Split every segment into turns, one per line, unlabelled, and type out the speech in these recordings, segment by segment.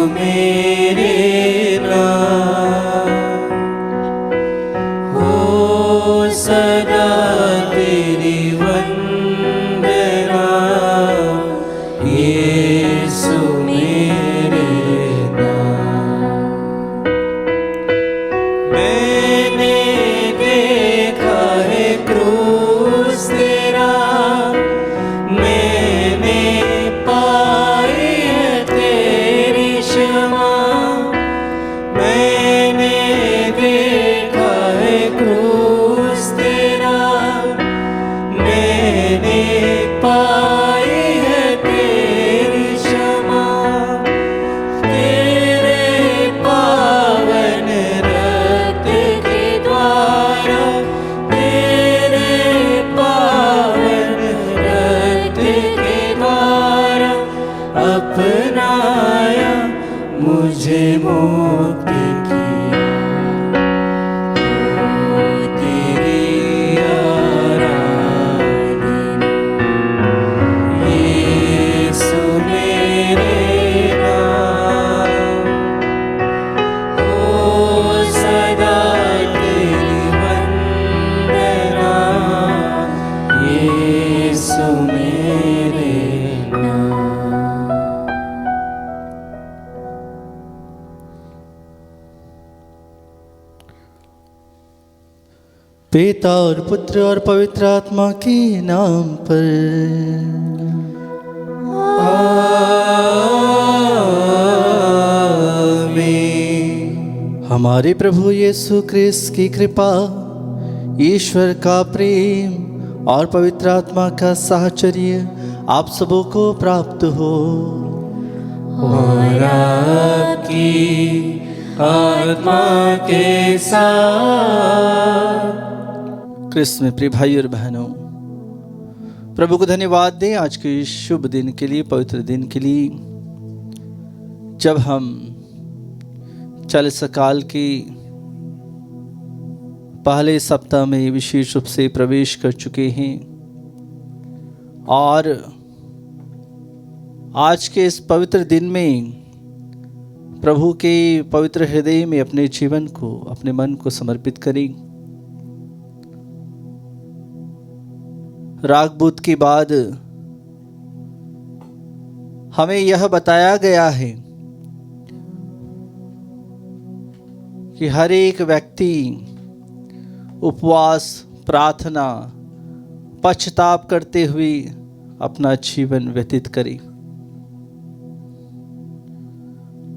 मेरे नाम हो सदा तेरी वंदना, यीशु मेरे नाम। मैंने देखा है क्रूस तेरा, मैंने पाई है तेरी क्षमा। मैंने देखा है क्रूस तेरा, मैंने पाई है तेरी क्षमा। तेरे पावन रक्त के द्वारा, तेरे पावन रक्त के द्वारा अपनाया, मुझे मुक्त किया। ओ तेरी आराधना, यीशु मेरे नाम हो सदा तेरी वंदना, यीशु मेरे नाम।
पिता और पुत्र और पवित्र आत्मा के नाम पर।
आमीन।
हमारे प्रभु यीशु ख्रिस्त की कृपा, ईश्वर का प्रेम और पवित्र आत्मा का साहचर्य आप सबों को प्राप्त हो।
और आपकी आत्मा के साथ।
क्रिस्त में प्रिय भाई और बहनों, प्रभु को धन्यवाद दें आज के शुभ दिन के लिए, पवित्र दिन के लिए, जब हम 40 काल के पहले सप्ताह में विशेष रूप से प्रवेश कर चुके हैं। और आज के इस पवित्र दिन में प्रभु के पवित्र हृदय में अपने जीवन को, अपने मन को समर्पित करें। रागबुद्ध के बाद हमें यह बताया गया है कि हर एक व्यक्ति उपवास, प्रार्थना, पश्चाताप करते हुए अपना जीवन व्यतीत करे।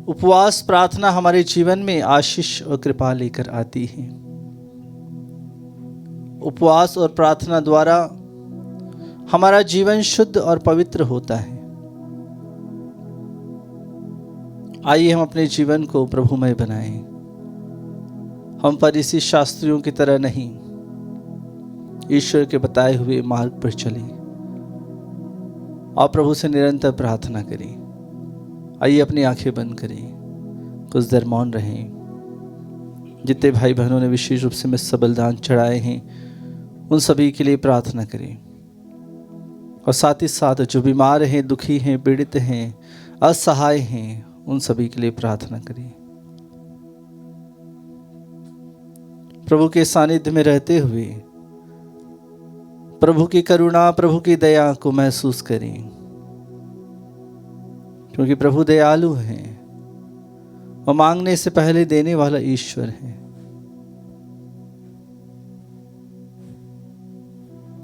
उपवास, प्रार्थना हमारे जीवन में आशीष और कृपा लेकर आती है। उपवास और प्रार्थना द्वारा हमारा जीवन शुद्ध और पवित्र होता है। आइए हम अपने जीवन को प्रभुमय बनाएं। हम फरीसी शास्त्रियों की तरह नहीं, ईश्वर के बताए हुए मार्ग पर चलें और प्रभु से निरंतर प्रार्थना करें। आइए अपनी आंखें बंद करें, कुछ देर मौन रहें। जितने भाई बहनों ने विशेष रूप से में बलिदान चढ़ाए हैं, उन सभी के लिए प्रार्थना करें। और साथ ही साथ जो बीमार हैं, दुखी हैं, पीड़ित हैं, असहाय हैं, उन सभी के लिए प्रार्थना करें। प्रभु के सानिध्य में रहते हुए प्रभु की करुणा, प्रभु की दया को महसूस करें, क्योंकि प्रभु दयालु हैं और मांगने से पहले देने वाला ईश्वर है।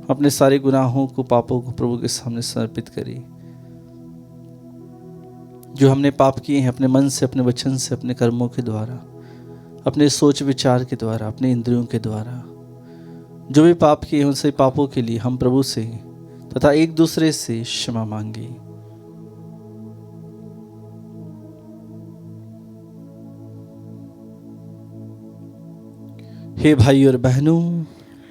अपने सारे गुनाहों को, पापों को प्रभु के सामने समर्पित करिए। जो हमने पाप किए हैं अपने मन से, अपने वचन से, अपने कर्मों के द्वारा, अपने सोच विचार के द्वारा, अपने इंद्रियों के द्वारा, जो भी पाप किए हैं, उन सभी पापों के लिए हम प्रभु से तथा एक दूसरे से क्षमा मांगे। हे भाई और बहनों,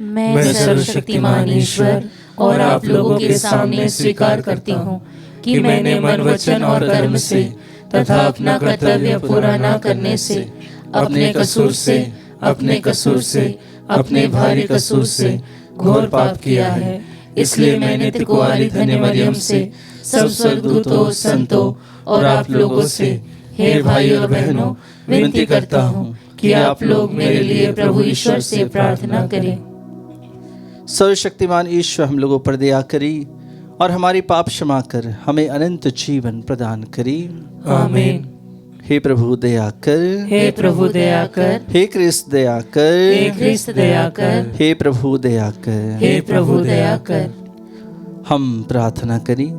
मैं सर्वशक्तिमान ईश्वर और आप लोगों के सामने स्वीकार करती हूँ कि मैंने मन, वचन और कर्म से तथा अपना कर्तव्य पूरा न करने से, अपने कसूर से, अपने भारी कसूर से घोर पाप किया है। इसलिए मैंने त्रिकुमारी धन्य मरियम से, सब स्वर्गदूतों, संतों और आप लोगों से हे भाइयों और बहनों, विनती करता हूँ कि आप लोग मेरे लिए प्रभु ईश्वर से प्रार्थना करें।
सर्वशक्तिमान ईश्वर हम लोगों पर दया करी और हमारी पाप क्षमा कर हमें अनंत जीवन प्रदान करी।
आमीन।
हे प्रभु दया कर,
हे प्रभु दया कर,
हे क्रिस्त दया कर,
हे ख्रिस्त दया कर,
हे प्रभु दया कर।
हे प्रभु दया कर।
हम प्रार्थना करें।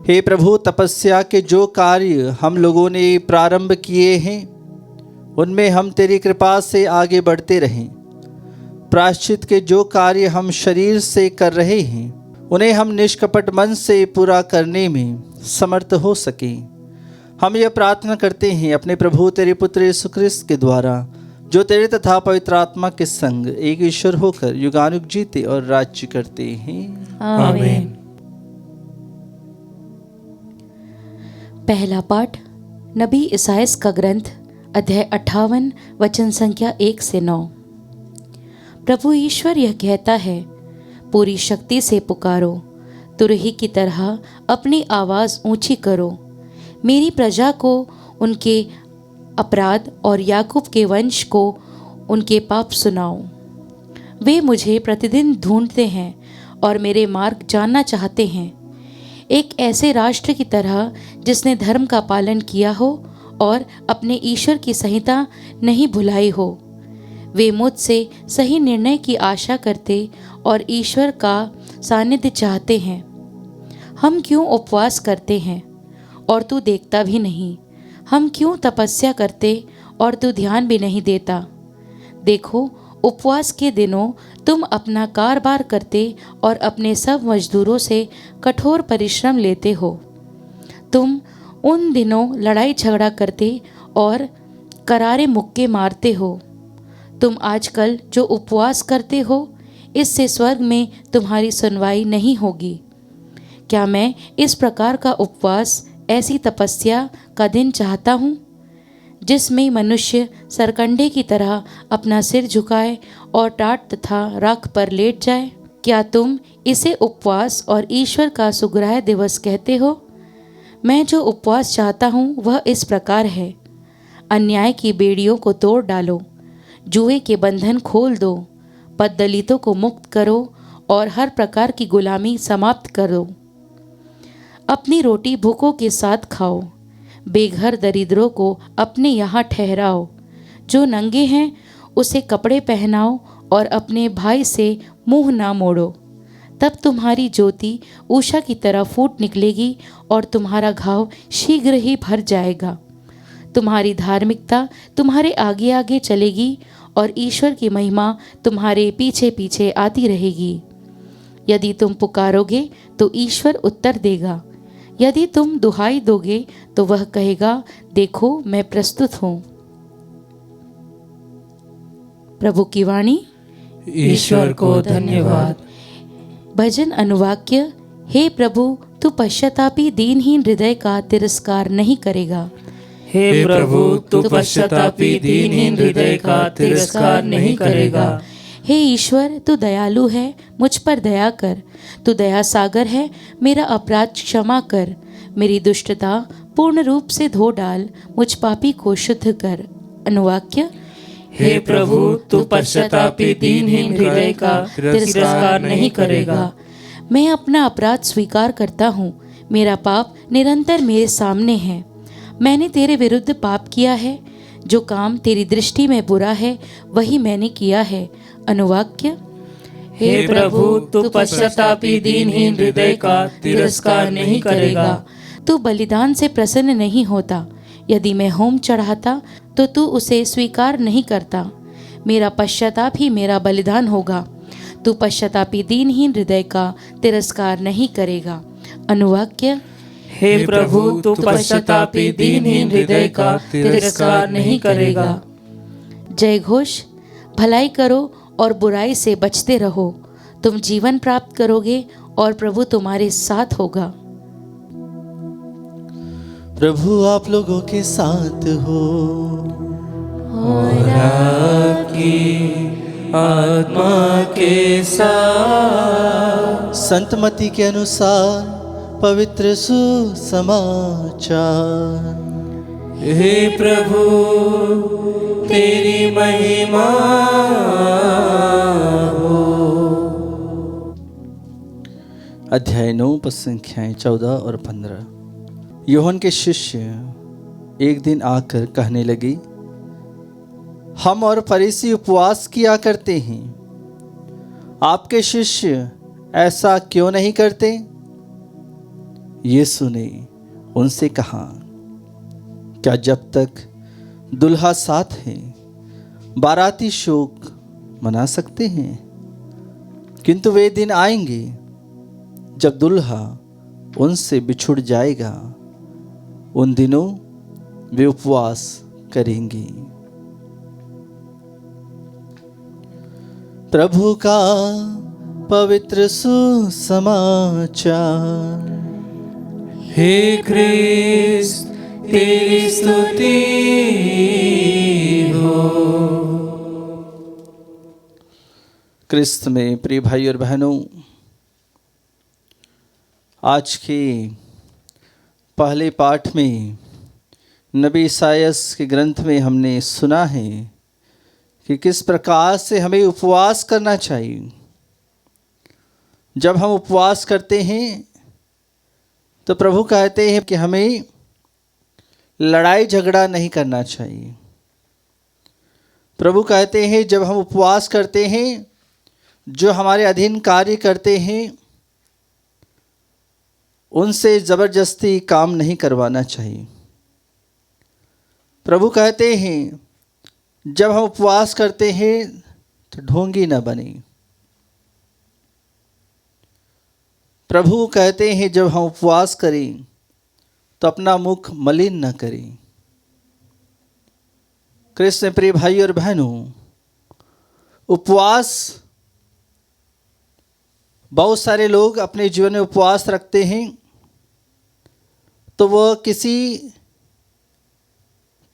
हे प्रभु, तपस्या के जो कार्य हम लोगों ने प्रारंभ किए हैं उनमें हम तेरी कृपा से आगे बढ़ते रहें। प्रायश्चित के जो कार्य हम शरीर से कर रहे हैं उन्हें हम निष्कपट मन से पूरा करने में समर्थ हो सकें। हम यह प्रार्थना करते हैं अपने प्रभु तेरे पुत्र यीशु क्रिस्त के द्वारा, जो तेरे तथा पवित्र आत्मा के संग एक ईश्वर होकर युगानुग जीते और राज्य करते हैं।
आमीन।
पहला पाठ नबी इसायास का ग्रंथ, अध्याय 58 वचन संख्या 1 से 9। प्रभु ईश्वर यह कहता है, पूरी शक्ति से पुकारो, तुरही की तरह अपनी आवाज़ ऊंची करो। मेरी प्रजा को उनके अपराध और याकूब के वंश को उनके पाप सुनाओ। वे मुझे प्रतिदिन ढूंढते हैं और मेरे मार्ग जानना चाहते हैं, एक ऐसे राष्ट्र की तरह जिसने धर्म का पालन किया हो और अपने ईश्वर की संहिता नहीं भुलाई हो। वे मुझसे सही निर्णय की आशा करते और ईश्वर का सानिध्य चाहते हैं। हम क्यों उपवास करते हैं और तू देखता भी नहीं? हम क्यों तपस्या करते और तू ध्यान भी नहीं देता? देखो, उपवास के दिनों तुम अपना कारोबार करते और अपने सब मजदूरों से कठोर परिश्रम लेते हो। तुम उन दिनों लड़ाई झगड़ा करते और करारे मुक्के मारते हो। तुम आजकल जो उपवास करते हो, इससे स्वर्ग में तुम्हारी सुनवाई नहीं होगी। क्या मैं इस प्रकार का उपवास, ऐसी तपस्या का दिन चाहता हूँ, जिसमें मनुष्य सरकंडे की तरह अपना सिर झुकाए और टाट तथा राख पर लेट जाए? क्या तुम इसे उपवास और ईश्वर का सुग्राह दिवस कहते हो? मैं जो उपवास चाहता हूँ वह इस प्रकार है, अन्याय की बेड़ियों को तोड़ डालो, जुए के बंधन खोल दो, पद्दलितों को मुक्त करो और हर प्रकार की गुलामी समाप्त करो। अपनी रोटी भूखों के साथ खाओ, बेघर दरिद्रों को अपने यहाँ ठहराओ। जो नंगे हैं उसे कपड़े पहनाओ और अपने भाई से मुंह ना मोड़ो। तब तुम्हारी ज्योति उषा की तरह फूट निकलेगी और तुम्हारा घाव शीघ्र ही भर जाएगा। तुम्हारी धार्मिकता तुम्हारे आगे आगे चलेगी और ईश्वर की महिमा तुम्हारे पीछे पीछे आती रहेगी। यदि तुम पुकारोगे तो ईश्वर उत्तर देगा। यदि तुम दुहाई दोगे तो वह कहेगा, देखो मैं प्रस्तुत हूँ। प्रभु की वाणी।
ईश्वर को धन्यवाद।
भजन अनुवाक्य। हे प्रभु, तू पश्चातापी दीनहीन हृदय का तिरस्कार नहीं करेगा।
हे प्रभु, तू पश्चातापी दीनहीन हृदय का तिरस्कार नहीं करेगा।
हे ईश्वर, तू दयालु है, मुझ पर दया कर। तू दया सागर है, मेरा अपराध क्षमा कर। मेरी दुष्टता पूर्ण रूप से धो डाल, मुझ पापी को शुद्ध कर। अनुवाक्य।
हे प्रभु, तू पश्चातापी दीनहीन हृदय का तिरस्कार नहीं करेगा।
मैं अपना अपराध स्वीकार करता हूँ, मेरा पाप निरंतर मेरे सामने है। मैंने तेरे विरुद्ध पाप किया है, जो काम तेरी दृष्टि में बुरा है वही मैंने किया है। अनुवाक्य।
हे प्रभु, तू पश्चातापी दीनहीन हृदय का तिरस्कार नहीं करेगा।
तू बलिदान से प्रसन्न नहीं होता। यदि मैं होम चढ़ाता तो तू उसे स्वीकार नहीं करता। मेरा पश्चाताप ही मेरा बलिदान होगा। तू पश्चातापी दीनहीन हृदय का तिरस्कार नहीं करेगा। अनुवाक्य।
हे प्रभु, तू पश्चातापी दीनहीन हृदय का तिरस्कार नहीं करेगा।
जय घोष। भलाई करो और बुराई से बचते रहो, तुम जीवन प्राप्त करोगे और प्रभु तुम्हारे साथ होगा।
प्रभु आप लोगों के साथ हो
और आपकी आत्मा के साथ।
संत मत्ती के अनुसार पवित्र सुसमाचार।
हे प्रभु तेरी महिमा हो।
अध्याय 9 पद संख्याएं 14 और 15। यूहन्ना के शिष्य एक दिन आकर कहने लगे, हम और फरीसी उपवास किया करते हैं, आपके शिष्य ऐसा क्यों नहीं करते? यीशु ने उनसे कहा, क्या जब तक दुल्हा साथ है बाराती शोक मना सकते हैं? किंतु वे दिन आएंगे जब दुल्हा उनसे बिछुड़ जाएगा, उन दिनों वे उपवास करेंगे। प्रभु का पवित्र सुसमाचार।
हे क्रिस्त तेरी स्तुति हो।
क्रिस्त में प्रिय भाई और बहनों, आज के पहले पाठ में नबी ईसायास के ग्रंथ में हमने सुना है कि किस प्रकार से हमें उपवास करना चाहिए। जब हम उपवास करते हैं तो प्रभु कहते हैं कि हमें लड़ाई झगड़ा नहीं करना चाहिए। प्रभु कहते हैं जब हम उपवास करते हैं, जो हमारे अधीन कार्य करते हैं उनसे ज़बरदस्ती काम नहीं करवाना चाहिए। प्रभु कहते हैं जब हम उपवास करते हैं तो ढोंगी न बने। प्रभु कहते हैं जब हम उपवास करें तो अपना मुख मलिन न करें। कृष्ण प्रिय भाई और बहनों, उपवास, बहुत सारे लोग अपने जीवन में उपवास रखते हैं तो वह किसी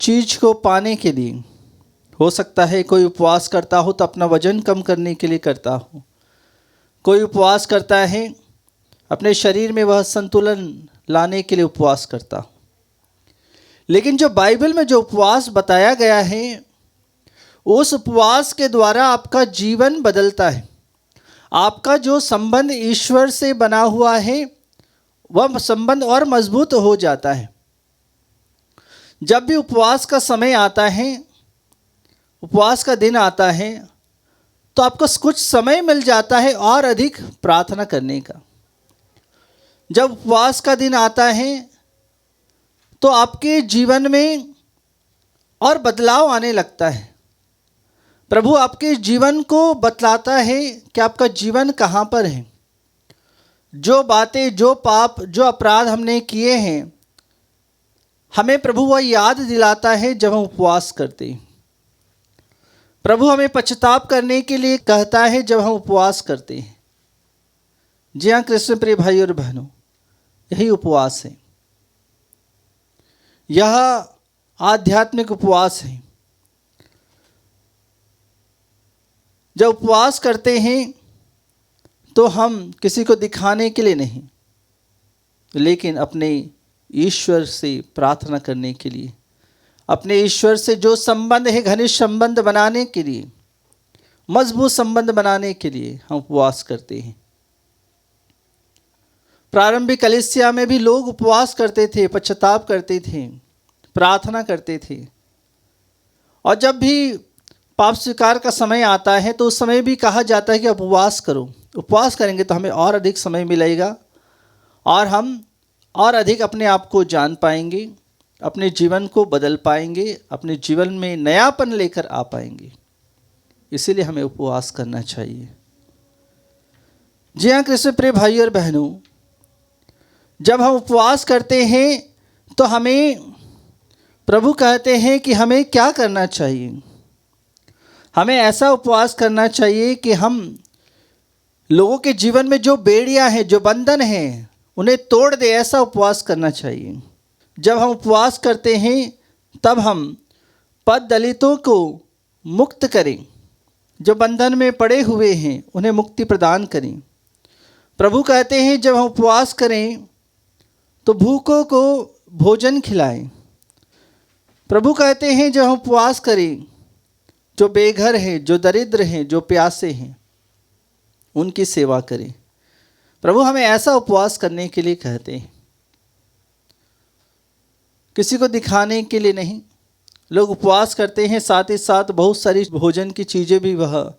चीज को पाने के लिए, हो सकता है कोई उपवास करता हो तो अपना वजन कम करने के लिए करता हो, कोई उपवास करता है अपने शरीर में वह संतुलन लाने के लिए उपवास करता हो। लेकिन जो बाइबल में जो उपवास बताया गया है, उस उपवास के द्वारा आपका जीवन बदलता है। आपका जो संबंध ईश्वर से बना हुआ है वह संबंध और मजबूत हो जाता है। जब भी उपवास का समय आता है, उपवास का दिन आता है, तो आपको कुछ समय मिल जाता है और अधिक प्रार्थना करने का। जब उपवास का दिन आता है तो आपके जीवन में और बदलाव आने लगता है। प्रभु आपके जीवन को बतलाता है कि आपका जीवन कहाँ पर है। जो बातें, जो पाप, जो अपराध हमने किए हैं, हमें प्रभु वह याद दिलाता है जब हम उपवास करते हैं। प्रभु हमें पश्चाताप करने के लिए कहता है जब हम उपवास करते हैं। जी हाँ कृष्ण प्रिय भाई और बहनों, यही उपवास है। यह आध्यात्मिक उपवास है। जब उपवास करते हैं तो हम किसी को दिखाने के लिए नहीं, लेकिन अपने ईश्वर से प्रार्थना करने के लिए, अपने ईश्वर से जो संबंध है घनिष्ठ संबंध बनाने के लिए, मजबूत संबंध बनाने के लिए हम उपवास करते हैं। प्रारंभिक कलीसिया में भी लोग उपवास करते थे, पश्चाताप करते थे, प्रार्थना करते थे। और जब भी पाप स्वीकार का समय आता है तो उस समय भी कहा जाता है कि उपवास करो। उपवास करेंगे तो हमें और अधिक समय मिलेगा और हम और अधिक अपने आप को जान पाएंगे, अपने जीवन को बदल पाएंगे, अपने जीवन में नयापन लेकर आ पाएंगे। इसीलिए हमें उपवास करना चाहिए। जी हाँ कृष्ण प्रिय भाई और बहनों, जब हम उपवास करते हैं तो हमें प्रभु कहते हैं कि हमें क्या करना चाहिए। हमें ऐसा उपवास करना चाहिए कि हम लोगों के जीवन में जो बेड़ियां हैं, जो बंधन हैं, उन्हें तोड़ दे। ऐसा उपवास करना चाहिए। जब हम उपवास करते हैं तब हम पद दलितों को मुक्त करें, जो बंधन में पड़े हुए हैं उन्हें मुक्ति प्रदान करें। प्रभु कहते हैं जब हम उपवास करें तो भूखों को भोजन खिलाएं। प्रभु कहते हैं जब हम उपवास करें, जो बेघर हैं, जो दरिद्र हैं, जो प्यासे हैं, उनकी सेवा करें। प्रभु हमें ऐसा उपवास करने के लिए कहते हैं, किसी को दिखाने के लिए नहीं। लोग उपवास करते हैं, साथ ही साथ बहुत सारी भोजन की चीज़ें भी वह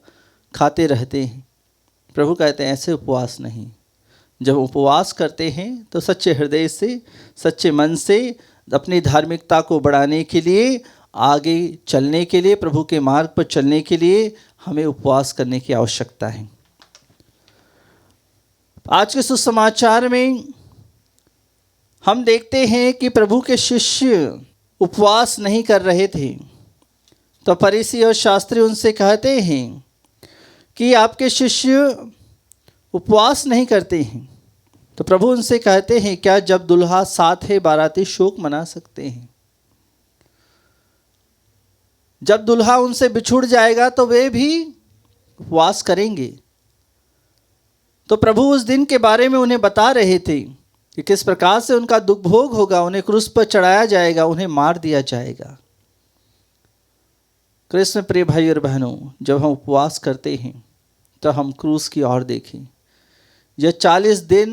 खाते रहते हैं। प्रभु कहते हैं ऐसे उपवास नहीं। जब उपवास करते हैं तो सच्चे हृदय से, सच्चे मन से, अपनी धार्मिकता को बढ़ाने के लिए, आगे चलने के लिए, प्रभु के मार्ग पर चलने के लिए हमें उपवास करने की आवश्यकता है। आज के सुसमाचार में हम देखते हैं कि प्रभु के शिष्य उपवास नहीं कर रहे थे, तो फरीसी और शास्त्री उनसे कहते हैं कि आपके शिष्य उपवास नहीं करते हैं। तो प्रभु उनसे कहते हैं, क्या जब दुल्हा साथ है बाराती शोक मना सकते हैं? जब दुल्हा उनसे बिछुड़ जाएगा तो वे भी उपवास करेंगे। तो प्रभु उस दिन के बारे में उन्हें बता रहे थे कि किस प्रकार से उनका दुख भोग होगा, उन्हें क्रूस पर चढ़ाया जाएगा, उन्हें मार दिया जाएगा। कृष्ण प्रिय भाई और बहनों, जब हम उपवास करते हैं तो हम क्रूस की ओर देखें। यह 40 दिन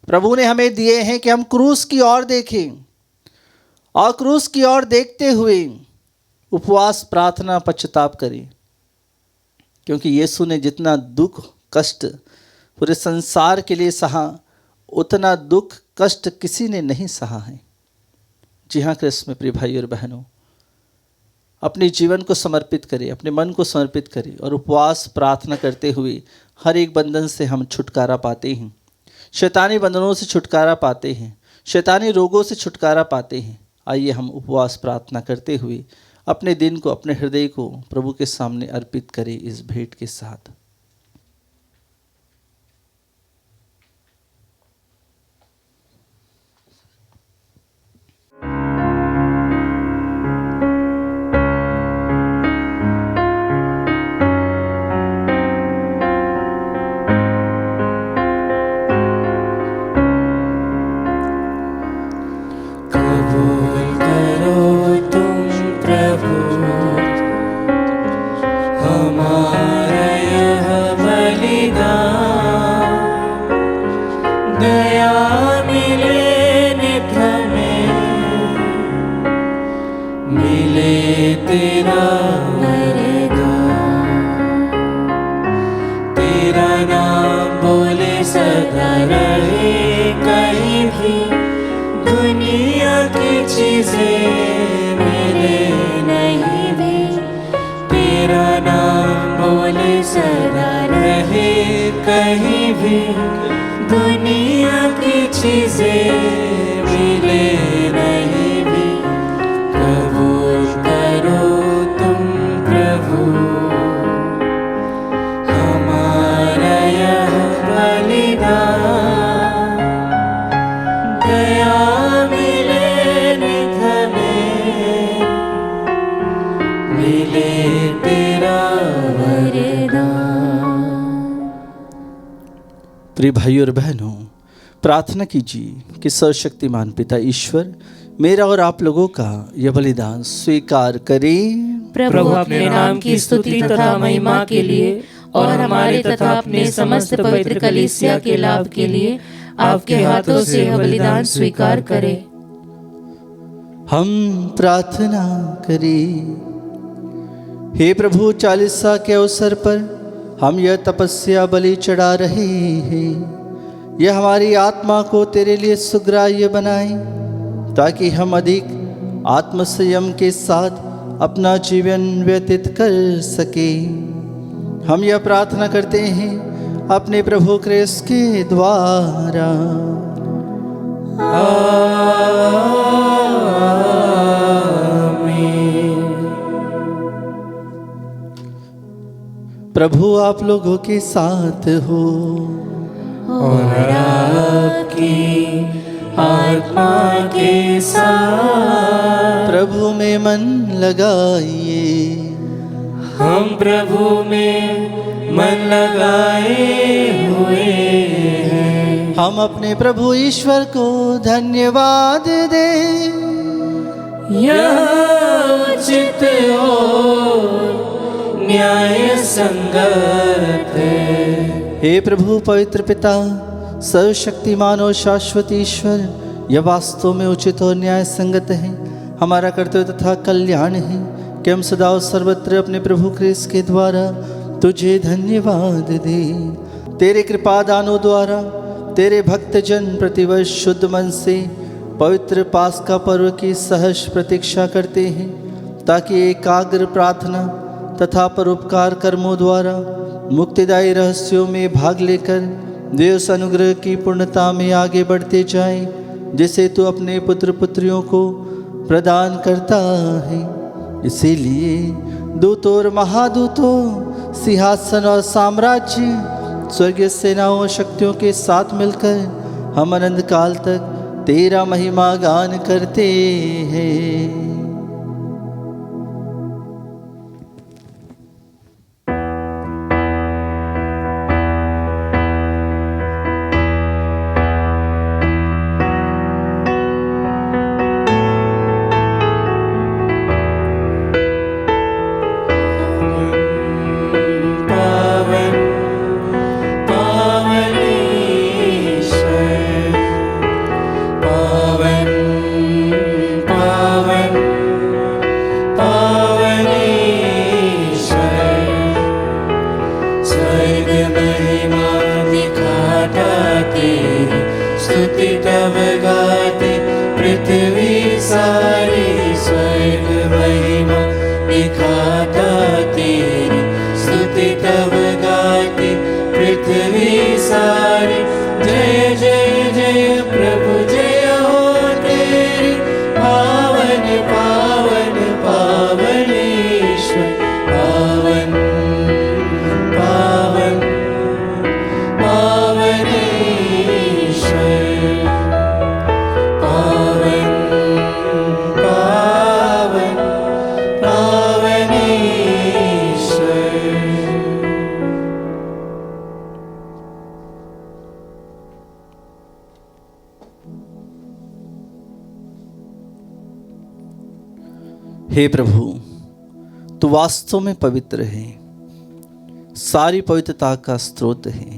प्रभु ने हमें दिए हैं कि हम क्रूस की ओर देखें, और क्रूस की ओर देखते हुए उपवास, प्रार्थना, पश्चाताप करें। क्योंकि यीशु ने जितना दुख कष्ट पूरे संसार के लिए सहा, उतना दुख कष्ट किसी ने नहीं सहा है। जी हाँ कृष्ण प्रिय भाई और बहनों, अपने जीवन को समर्पित करें, अपने मन को समर्पित करें, और उपवास प्रार्थना करते हुए हर एक बंधन से हम छुटकारा पाते हैं। शैतानी बंधनों से छुटकारा पाते हैं, शैतानी रोगों से छुटकारा पाते हैं। आइए हम उपवास प्रार्थना करते हुए अपने दिन को, अपने हृदय को प्रभु के सामने अर्पित करें इस भेंट के साथ।
कहीं भी दुनिया की चीजें मिले नहीं भी, कबूल करो तुम प्रभु हमारा यह बलिदान। दया मिले नित हमें, मिले तेरा वरदान।
प्रिय भाइयों और बहनों, प्रार्थना कीजिए कि सर्वशक्तिमान पिता ईश्वर मेरा और आप लोगों का यह बलिदान स्वीकार करें।
प्रभु अपने नाम की स्तुति तथा महिमा के लिए और हमारे तथा अपने समस्त पवित्र कलीसिया के लाभ के लिए आपके हाथों से यह बलिदान स्वीकार करें।
हम प्रार्थना करें। हे प्रभु, 40 के अवसर पर हम यह तपस्या बलि चढ़ा रहे हैं। यह हमारी आत्मा को तेरे लिए सुग्राह्य बनाए, ताकि हम अधिक आत्मसंयम के साथ अपना जीवन व्यतीत कर सके। हम यह प्रार्थना करते हैं अपने प्रभु क्रिस्त के द्वारा। प्रभु आप लोगों के साथ हो
और आपकी आत्मा के साथ।
प्रभु में मन लगाइए।
हम प्रभु में मन लगाए हुए हैं।
हम अपने प्रभु ईश्वर को धन्यवाद दें।
यह उचित और न्याय संगत है।
हे प्रभु पवित्र पिता, सर्वशक्तिमान और शाश्वत ईश्वर, यह वास्तव में उचित और न्याय संगत है, हमारा कर्तव्य तथा कल्याण है कि हम सदा और सर्वत्र अपने प्रभु क्रिस्त के द्वारा तुझे धन्यवाद दें। तेरे कृपा दानों द्वारा तेरे भक्तजन प्रतिवर्ष शुद्ध मन से पवित्र पास्का पर्व की सहर्ष प्रतीक्षा करते हैं, ताकि एकाग्र प्रार्थना तथा परोपकार कर्मों द्वारा मुक्तिदायी रहस्यों में भाग लेकर वे उस अनुग्रह की पूर्णता में आगे बढ़ते जाएं, जिसे तू अपने पुत्र पुत्रियों को प्रदान करता है। इसीलिए दूतों और महादूतों, सिंहासन और साम्राज्य, स्वर्गीय सेनाओं और शक्तियों के साथ मिलकर हम अनंत काल तक तेरा महिमा गान करते हैं। हे प्रभु, तू वास्तव में पवित्र है, सारी पवित्रता का स्रोत है।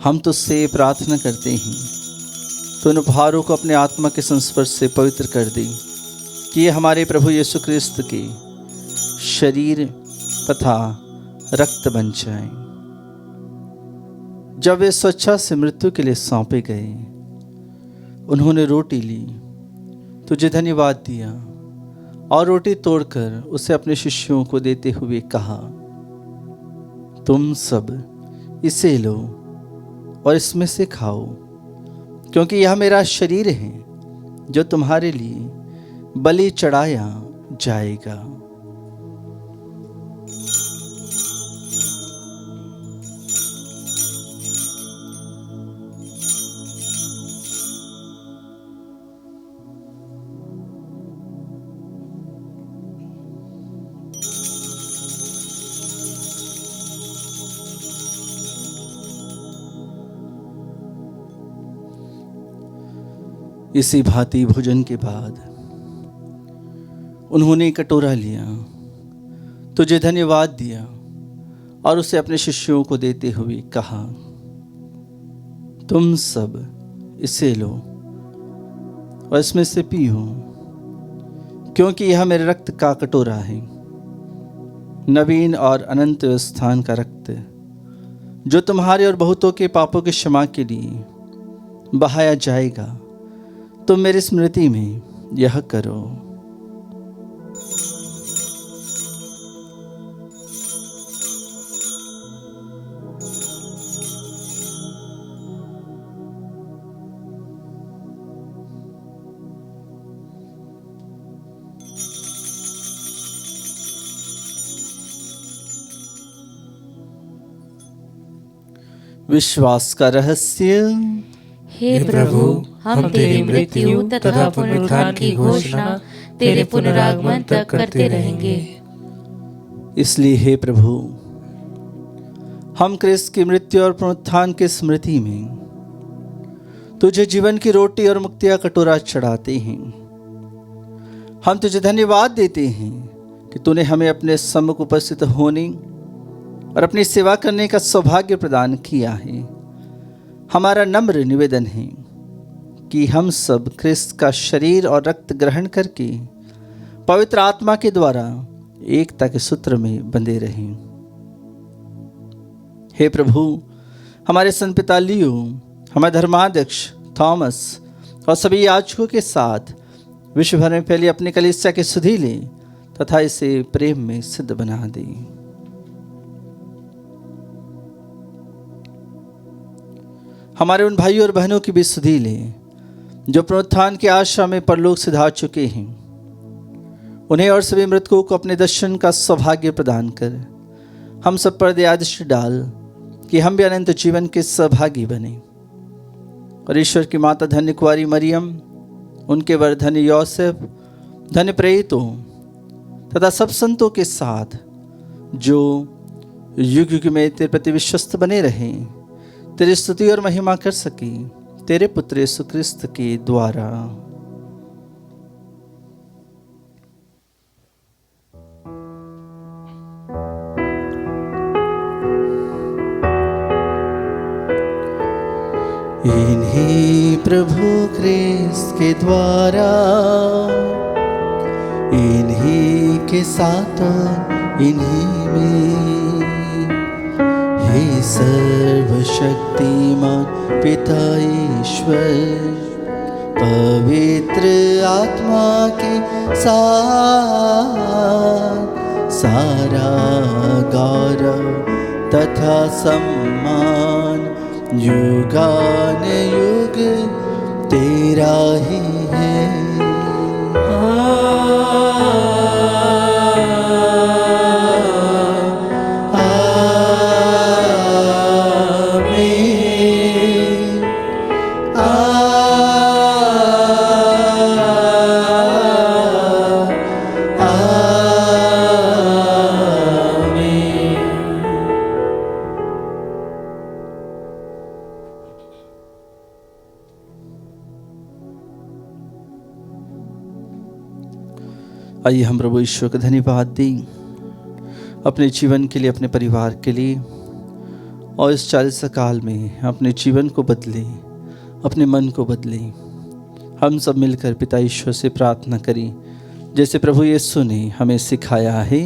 हम तुझसे प्रार्थना करते हैं, तो उन भारों को अपने आत्मा के संस्पर्श से पवित्र कर दे, कि ये हमारे प्रभु यीशु क्रिस्त के शरीर तथा रक्त बन जाए। जब वे स्वेच्छा से मृत्यु के लिए सौंपे गए, उन्होंने रोटी ली, तुझे धन्यवाद दिया और रोटी तोड़कर उसे अपने शिष्यों को देते हुए कहा, तुम सब इसे लो और इसमें से खाओ, क्योंकि यह मेरा शरीर है जो तुम्हारे लिए बलि चढ़ाया जाएगा। इसी भांति भोजन के बाद उन्होंने कटोरा लिया, तुझे धन्यवाद दिया और उसे अपने शिष्यों को देते हुए कहा, तुम सब इसे लो और इसमें से पियो, क्योंकि यह मेरे रक्त का कटोरा है, नवीन और अनंत स्थान का रक्त, जो तुम्हारे और बहुतों के पापों की क्षमा के लिए बहाया जाएगा। तुम मेरी स्मृति में यह करो। विश्वास का रहस्य।
हे प्रभु, हम तेरी मृत्यु तथा पुनरुत्थान की घोषणा तेरे पुनरागमन तक करते रहेंगे।
इसलिए हे प्रभु, हम क्रिस्त की मृत्यु और पुनरुत्थान की स्मृति में तुझे जीवन की रोटी और मुक्ति का कटोरा चढ़ाते हैं। हम तुझे धन्यवाद देते हैं कि तूने हमें अपने सम्मुख उपस्थित होने और अपनी सेवा करने का सौभाग्य प्रदान किया है। हमारा नम्र निवेदन है कि हम सब क्रिस्त का शरीर और रक्त ग्रहण करके पवित्र आत्मा के द्वारा एकता के सूत्र में बंधे रहें। हे प्रभु, हमारे संत पिता लियो, हमारे धर्माध्यक्ष थॉमस और सभी याजकों के साथ विश्व भर में फैली अपनी कलीसिया के सुधि ले तथा इसे प्रेम में सिद्ध बना दे। हमारे उन भाइयों और बहनों की भी सुधि ले जो पुनरुत्थान की आशा में परलोक सिधार चुके हैं। उन्हें और सभी मृतकों को अपने दर्शन का सौभाग्य प्रदान कर हम सब पर दया दृष्टि डाल कि हम भी अनंत जीवन के सहभागी बने। और ईश्वर की माता धन्य कुंवारी मरियम, उनके वर धन्य यौसेफ, धन्य प्रेरितों तथा सब संतों के साथ जो युग युग में तेरे प्रति विश्वस्त बने रहें, तेरी स्तुति और महिमा कर सके तेरे पुत्र यीशु क्रिस्त के द्वारा। इन्हीं प्रभु क्रिस्त के द्वारा, इन्हीं के साथ इन्हीं में, हे सर्वशक्तिमान पिता ईश्वर, पवित्र आत्मा के साथ सारा गौरव तथा सम्मान युगान युग तेरा ही है। आइए हम प्रभु ईश्वर का धन्यवाद दें अपने जीवन के लिए, अपने परिवार के लिए, और इस 40 काल में अपने जीवन को बदले, अपने मन को बदले। हम सब मिलकर पिता ईश्वर से प्रार्थना करें जैसे प्रभु यीशु ने हमें सिखाया है।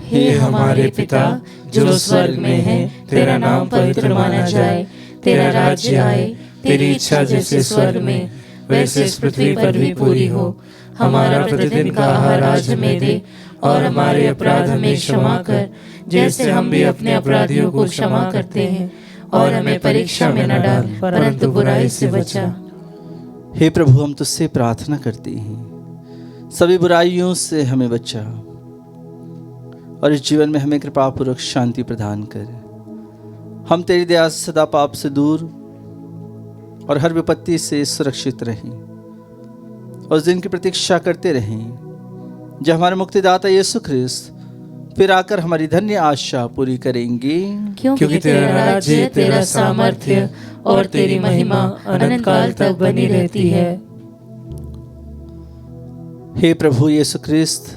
हे हमारे पिता जो स्वर्ग में है, तेरा नाम पवित्र माना जाए, तेरा राज्य आए, तेरी इच्छा जैसे स्वर्ग में वैसे इस पृथ्वी पर भी पूरी हो। हमारा प्रतिदिन का आहार आज हमें दे, और हमारे अपराध हमें क्षमा कर जैसे हम भी अपने अपराधियों को क्षमा करते हैं, और हमें परीक्षा में न डाल परंतु बुराई से बचा।
हे प्रभु, हम तुझसे प्रार्थना करते हैं सभी बुराइयों से हमें बचा और इस जीवन में हमें कृपापूर्वक शांति प्रदान कर। हम तेरी दया से सदा पाप से दूर और हर विपत्ति से सुरक्षित रहें और उस दिन की प्रतीक्षा करते रहें जब हमारे मुक्तिदाता यीशु ख्रिस्त फिर आकर हमारी धन्य आशा पूरी करेंगे।
क्योंकि तेरा राज्य, तेरा सामर्थ्य और तेरी महिमा अनंत काल तक बनी रहती है।
हे प्रभु यीशु ख्रिस्त,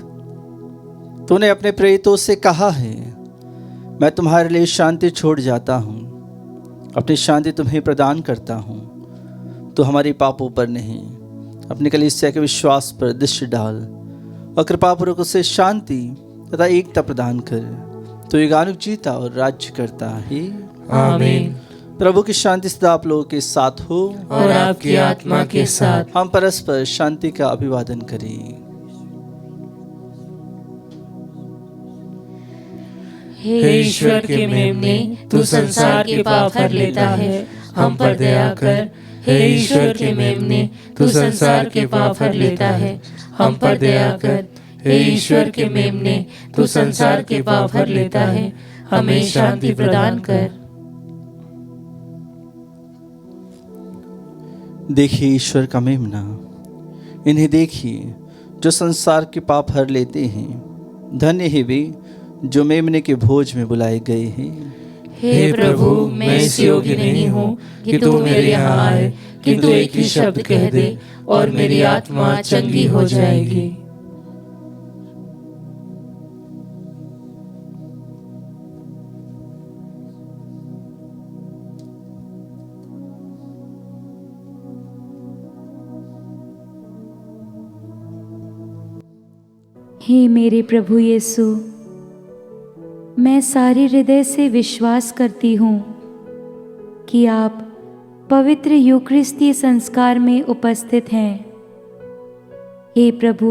तूने अपने प्रेरितों से कहा है, मैं तुम्हारे लिए शांति छोड़ जाता हूँ, अपनी शांति तुम्हें प्रदान करता हूँ। तो हमारे पापों पर नहीं, अपनी कलीसिया के विश्वास पर दृष्टि डाल और कृपापूर्वक उसे शांति तथा एकता प्रदान कर। तो युगानुग जीता और राज्य करता है।
आमीन।
प्रभु की शांति सदा आप लोगों के साथ हो
और आपकी आत्मा के साथ।
हम परस्पर शांति का अभिवादन करें।
हे ईश्वर के मेमने, तू संसार के पाप हर लेता है, हम पर दया कर। हे ईश्वर के मेमने, तू संसार के पाप हर लेता है, हम पर दया कर। हे ईश्वर के मेमने, तू संसार के पाप हर लेता है, हमें शांति प्रदान कर।
देखिए ईश्वर का मेमना, इन्हें देखिए जो संसार के पाप हर लेते हैं। धन्य है वे जो मेमने के भोज में बुलाए गए हैं।
हे प्रभु, मैं इस योग्य नहीं हूँ कि तू मेरे यहाँ आए, कि तू एक ही शब्द कह दे और मेरी आत्मा चंगी हो जाएगी।
हे मेरे प्रभु यीशु, मैं सारे हृदय से विश्वास करती हूँ कि आप पवित्र यूकरिस्तीय संस्कार में उपस्थित हैं। हे प्रभु,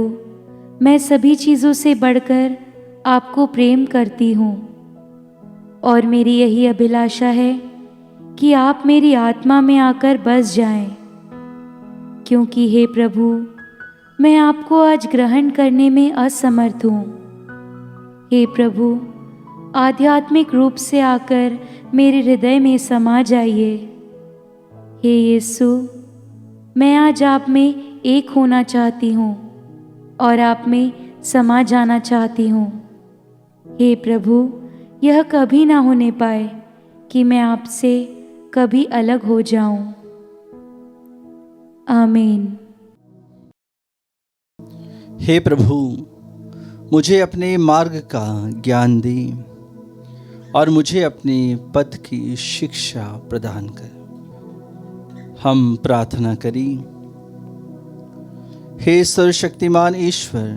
मैं सभी चीज़ों से बढ़कर आपको प्रेम करती हूँ और मेरी यही अभिलाषा है कि आप मेरी आत्मा में आकर बस जाएं, क्योंकि हे प्रभु, मैं आपको आज ग्रहण करने में असमर्थ हूँ। हे प्रभु, आध्यात्मिक रूप से आकर मेरे हृदय में समा जाइए। हे यीशु, मैं आज आप में एक होना चाहती हूँ और आप में समा जाना चाहती हूँ। हे प्रभु, यह कभी ना होने पाए कि मैं आपसे कभी अलग हो जाऊं। आमीन।
हे प्रभु, मुझे अपने मार्ग का ज्ञान दे और मुझे अपने पद की शिक्षा प्रदान कर। हम प्रार्थना करें। हे सर्वशक्तिमान ईश्वर,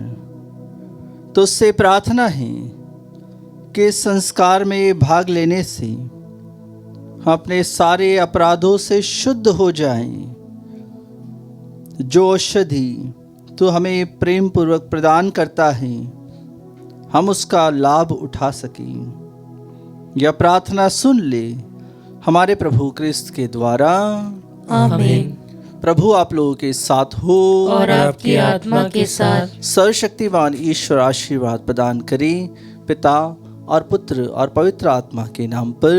तुझसे प्रार्थना है कि इस संस्कार में भाग लेने से हम अपने सारे अपराधों से शुद्ध हो जाएं। जो औषधि तू हमें प्रेम पूर्वक प्रदान करता है, हम उसका लाभ उठा सकें। यह प्रार्थना सुन ले हमारे प्रभु क्रिस्त के द्वारा।
आमीन।
प्रभु आप लोगों के साथ हो
और आपकी आत्मा के साथ।
सर्वशक्तिमान ईश्वर आशीर्वाद प्रदान करे, पिता और पुत्र और पवित्र आत्मा के नाम पर।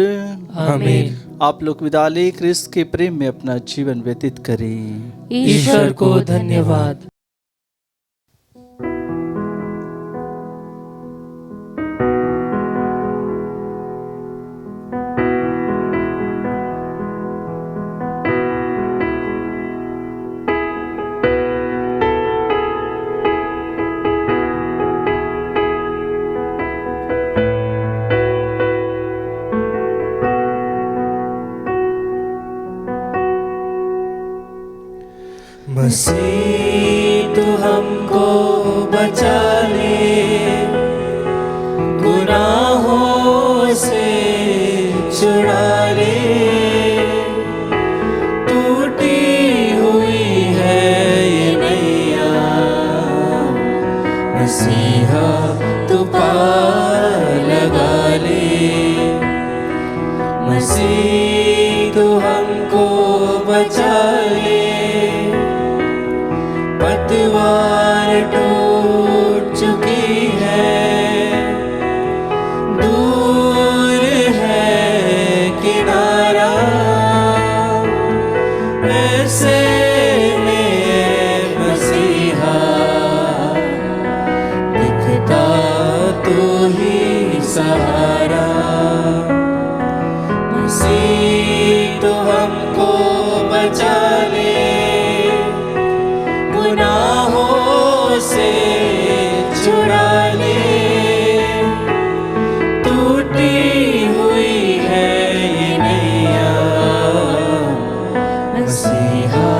आमीन।
आप लोग विदा ले क्रिस्त के प्रेम में अपना जीवन व्यतीत करें।
ईश्वर को धन्यवाद।
मसीह तू हमको बचा ले, गुनाहों से छुड़ा ले। टूटी हुई है ये नैया, मसीहा तू पार लगा ले। मसीह तू हमको बचा ले, पतवार टूट चुकी है, दूर है किनारा। ऐसे में मसीहा दिखता तू ही सहारा। मसीह तो हमको बचा ले, गुनाहों से छुड़ा ले। टूटी हुई है ये नैया, मसीहा